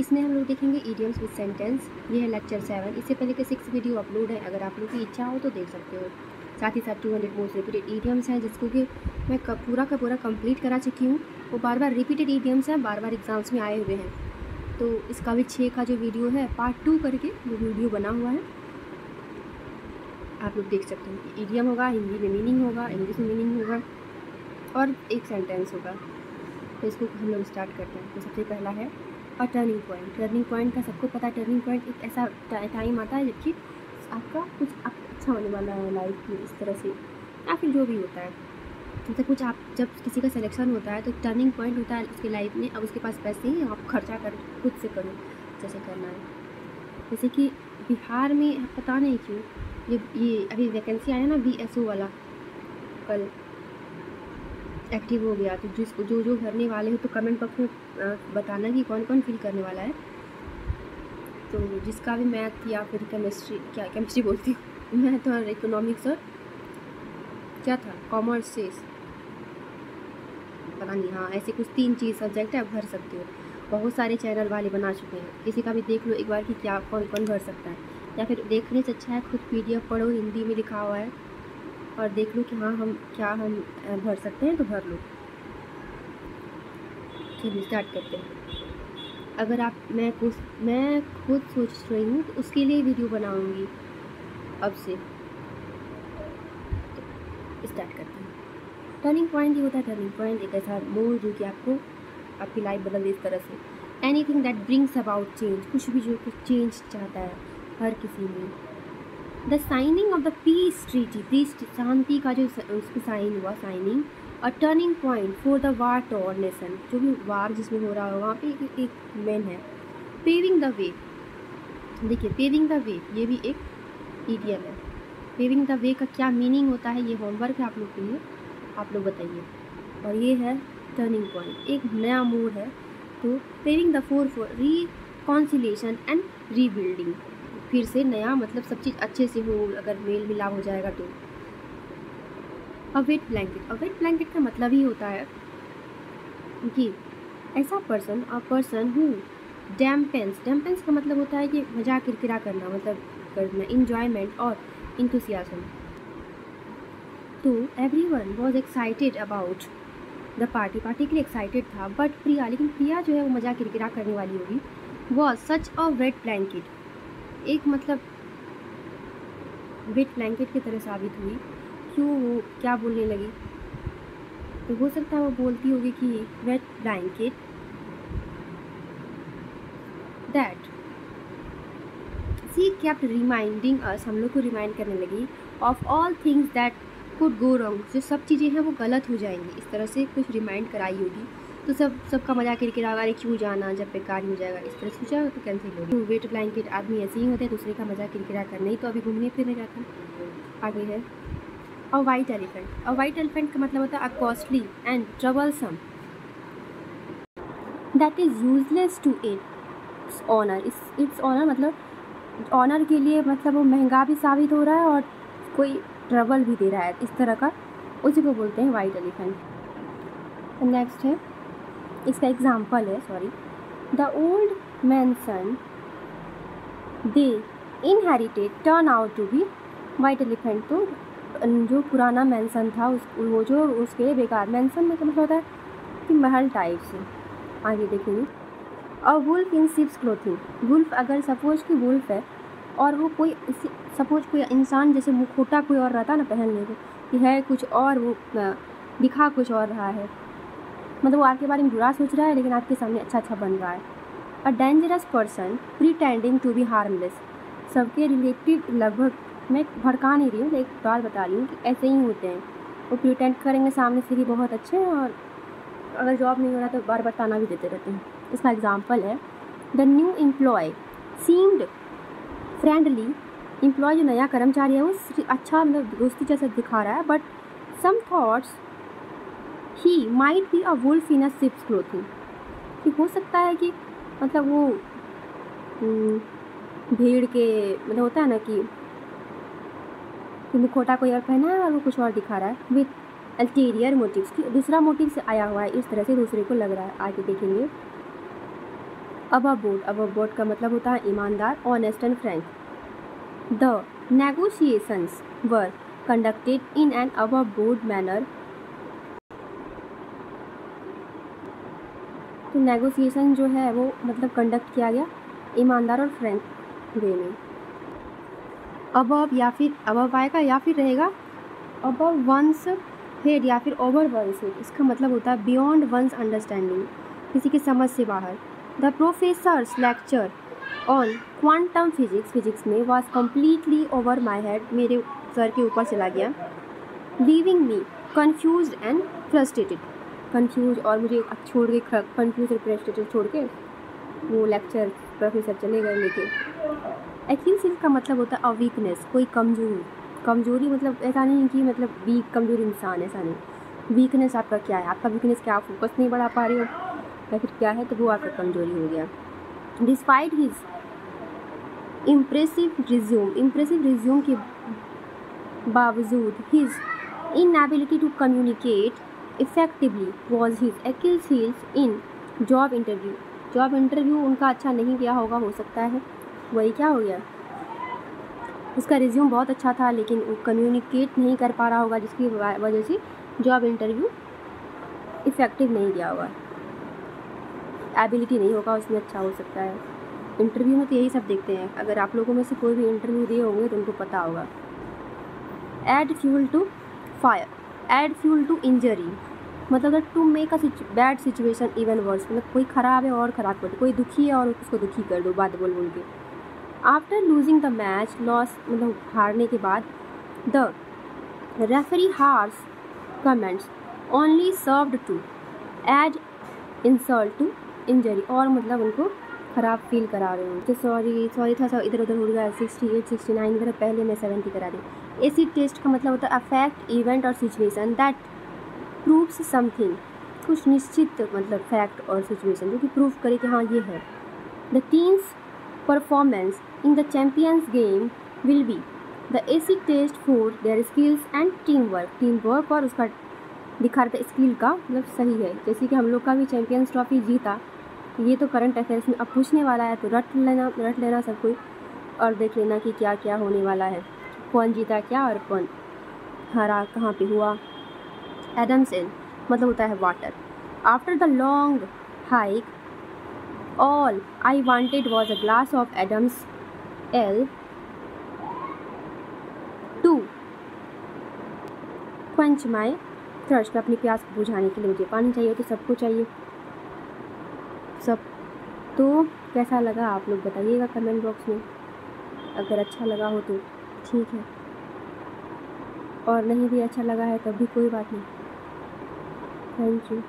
इसमें हम लोग देखेंगे इडियम्स विद सेंटेंस। ये है लेक्चर 7। इससे पहले के 6 वीडियो अपलोड है, अगर आप लोग की इच्छा हो तो देख सकते हो। साथ ही साथ 200 मोस्ट रिपीटेड इडियम्स हैं जिसको कि मैं पूरा का पूरा कंप्लीट करा चुकी हूँ। वो बार बार रिपीटेड इडियम्स हैं, बार बार एग्जाम्स में आए हुए हैं। तो इसका भी 6 का जो वीडियो है पार्ट 2 करके वो वीडियो बना हुआ है, आप लोग देख सकते हो कि इडियम होगा, हिंदी में मीनिंग होगा, इंग्लिश में मीनिंग होगा और एक सेंटेंस होगा। तो इसको हम लोग स्टार्ट करते हैं। तो सबसे पहला है और टर्निंग पॉइंट। टर्निंग पॉइंट का सबको पता है, टर्निंग पॉइंट एक ऐसा टाइम आता है जबकि आपका कुछ अच्छा होने वाला है लाइफ में, इस तरह से या फिर जो भी होता है। जैसे कुछ आप जब किसी का सिलेक्शन होता है तो टर्निंग पॉइंट होता है उसकी लाइफ में। अब उसके पास पैसे हैं, आप खर्चा कर खुद से करो जैसे करना है। जैसे कि बिहार में पता नहीं क्यों ये अभी वैकेंसी आया ना BSO वाला, कल एक्टिव हो गया। तो जिसको जो भरने वाले हो तो कमेंट बॉक्स में बताना कि कौन कौन फिल करने वाला है। तो जिसका भी मैथ या फिर केमिस्ट्री बोलती हूँ, मैथ और इकोनॉमिक्स और क्या था कॉमर्स से पता नहीं, हाँ ऐसे कुछ 3 चीज़ सब्जेक्ट है, आप भर सकते हो। बहुत सारे चैनल वाले बना चुके हैं, किसी का भी देख लो एक बार कि क्या कौन कौन भर सकता है। या फिर देखने से अच्छा है खुद PDF पढ़ो, हिंदी में लिखा हुआ है और देख लो कि हाँ हम भर सकते हैं तो भर लो। चलिए स्टार्ट करते हैं। अगर आप मैं खुद सोच रही हूँ तो उसके लिए वीडियो बनाऊँगी अब से। तो स्टार्ट करते हैं। टर्निंग पॉइंट ये होता है, टर्निंग पॉइंट एक ऐसा मोड़ जो कि आपकी लाइफ बदल दे इस तरह से। Anything that brings about change, कुछ भी जो कुछ चेंज चाहता है हर किसी में। The signing of the peace treaty, peace शांति का जो उसकी साइन हुआ, साइनिंग। और turning point for the war torn nation, जो भी वार जिसमें हो रहा हो वहाँ पे एक मैन है। पेविंग द वे, देखिए पेविंग द वे ये भी एक इडियम है। पेविंग द वे का क्या मीनिंग होता है ये होमवर्क है आप लोग के लिए, आप लोग बताइए। और ये है टर्निंग पॉइंट, एक नया मोड़ है। तो paving the for reconciliation and rebuilding, फिर से नया मतलब सब चीज़ अच्छे से हो, अगर मेल मिलाप हो जाएगा तो। अ वेट ब्लैंकेट, अ वेट ब्लैंकेट का मतलब ही होता है कि ऐसा person, a person who dampens, dampens का मतलब होता है कि मजाक किरकिरा करना, मतलब करना, इंजॉयमेंट और इंथुसियाज्म। तो everyone was excited about the party, party के लिए एक्साइटेड था। बट प्रिया, लेकिन प्रिया जो है वो मजाक किरकिरा करने वाली होगी। Was such a wait blanket, एक मतलब वेट ब्लैंकेट की तरह साबित हुई। क्यों, वो क्या बोलने लगी? तो हो सकता है वो बोलती होगी कि wet blanket that she kept reminding us, हम लोग को रिमाइंड करने लगी of all things that could go wrong, जो सब चीज़ें हैं वो गलत हो जाएंगी, इस तरह से कुछ रिमाइंड कराई होगी। तो सबका मजाक किरकिरा, अरे क्यों जाना जब बेकार हो जाएगा, इस तरह सोचा तो कैंसिल होगी। वेट ब्लैंकेट आदमी ऐसे ही होते हैं, दूसरे का मजाक किरकिरा करने ही तो अभी घूमने फिरने जाते हैं। आगे है a white elephant. A white elephant का मतलब होता है a costly and troublesome that is useless to its honour. Its honour मतलब ऑनर के लिए, मतलब वो महंगा भी साबित हो रहा है और कोई ट्रबल भी दे रहा है, इस तरह का, उसी को बोलते हैं वाइट एलिफेंट। नेक्स्ट है, इसका एग्जाम्पल है, sorry, the old mansion they inherited turn out to be white elephant. तो जो पुराना मैंसन था वो जो उसके बेकार, मैंसन में मतलब होता है कि महल टाइप से। आगे देखेंगे a wolf in sheep's clothing. Wolf, अगर सपोज कि वुल्फ है और वो कोई सपोज कोई इंसान जैसे मुखौटा कोई और रहता ना पहनने को, कि है कुछ और, वो दिखा कुछ और रहा है, मतलब वो आपके बारे में बुरा सोच रहा है लेकिन आपके सामने अच्छा बन रहा है। A dangerous person pretending to be harmless, सबके रिलेटिव, लगभग मैं भड़का नहीं रही हूँ, एक बात बता रही हूँ कि ऐसे ही होते हैं, वो प्रिटेंड करेंगे सामने से कि बहुत अच्छे हैं और अगर जॉब नहीं हो रहा तो बार बार ताना भी देते रहते हैं। इसका एग्जाम्पल है the new employee seemed friendly. Employee जो नया कर्मचारी है वो अच्छा मतलब दोस्ती जैसा दिखा रहा है, but some thoughts he might be a wolf in a sheep's clothing, कि हो सकता है कि मतलब वो भीड़ के मतलब होता है ना कि मुखौटा कोई और पहना है और वो कुछ और दिखा रहा है, विथ अल्टीरियर मोटिव्स, की दूसरा मोटिव से आया हुआ है, इस तरह से दूसरे को लग रहा है। आगे देखेंगे अबव बोर्ड का मतलब होता है ईमानदार, honest and Frank. The negotiations were conducted in an above board manner. तो नेगोशिएशन जो है वो मतलब कंडक्ट किया गया ईमानदार और फ्रैंक वे में। अबव या फिर अबव आएगा या फिर रहेगा अबव वंस हेड या फिर ओवर वंस हेड। इसका मतलब होता है बियॉन्ड वंस अंडरस्टैंडिंग, किसी की समझ से बाहर। The professor's lecture on quantum physics में was completely over my head, मेरे सर के ऊपर चला गया। Leaving me confuse and frustrated, confuse और मुझे छोड़ के कन्फ्यूज और फ्रस्ट्रेटेड छोड़ के वो लेक्चर प्रोफेसर चले गए लेके। अकील्स हील का मतलब होता है अ वीकनेस, कोई कमजोरी मतलब ऐसा नहीं कि मतलब वीक कमजोर इंसान, ऐसा नहीं। वीकनेस आपका क्या है, आपका वीकनेस क्या, आप फोकस नहीं बढ़ा पा रहे हो या फिर क्या है, तो वो आपका कमजोरी हो गया। डिस्पाइट हिज इम्प्रेसिव रिज्यूम के बावजूद his inability to communicate effectively was his Achilles heels in job interview उनका अच्छा नहीं गया होगा, हो सकता है वही क्या हो गया, उसका रिज्यूम बहुत अच्छा था लेकिन वो कम्युनिकेट नहीं कर पा रहा होगा, जिसकी वजह से जॉब इंटरव्यू इफ़ेक्टिव नहीं गया होगा, एबिलिटी नहीं होगा उसमें अच्छा, हो सकता है। इंटरव्यू में तो यही सब देखते हैं, अगर आप लोगों में से कोई भी इंटरव्यू दिए होंगे तो उनको पता होगा। Add fuel to fire, add fuel to injury मतलब to make a bad situation even worse, मतलब कोई ख़राब है और ख़राब कर दो, कोई दुखी है और उसको दुखी कर दो बात बोल के। After losing the match, loss मतलब हारने के बाद, the referee harsh comments only served to add insult to injury, और मतलब उनको ख़राब फील करा रहे हैं। तो सॉरी था सब इधर उधर हो गया, 68 69 इधर पहले मैं 70 करा दी। एसिड टेस्ट का मतलब होता है अफेक्ट इवेंट और सिचुएशन दैट प्रूव्स समथिंग, कुछ निश्चित मतलब फैक्ट और सिचुएशन जो कि प्रूव करे कि हाँ ये है। The team's performance in the champions game will be the acid test for their skills and team work और उसका दिखा रहा था स्किल का मतलब सही है। जैसे कि हम लोग का भी चैम्पियंस ट्रॉफी जीता, ये तो करंट अफेयर्स में अब पूछने वाला है, तो रट लेना सब कोई और देख लेना कि क्या क्या होने वाला है, कौन जीता क्या और कौन हारा, कहाँ पे हुआ। एडम्स एल मतलब होता है water. After the long hike all I wanted was a glass of Adam's ale to quench my thirst, अपनी प्यास को बुझाने के लिए मुझे पानी चाहिए, तो सबको चाहिए सब। तो कैसा लगा आप लोग बताइएगा कमेंट बॉक्स में, अगर अच्छा लगा हो तो ठीक है, और नहीं भी अच्छा लगा है तब भी कोई बात नहीं। Thank you.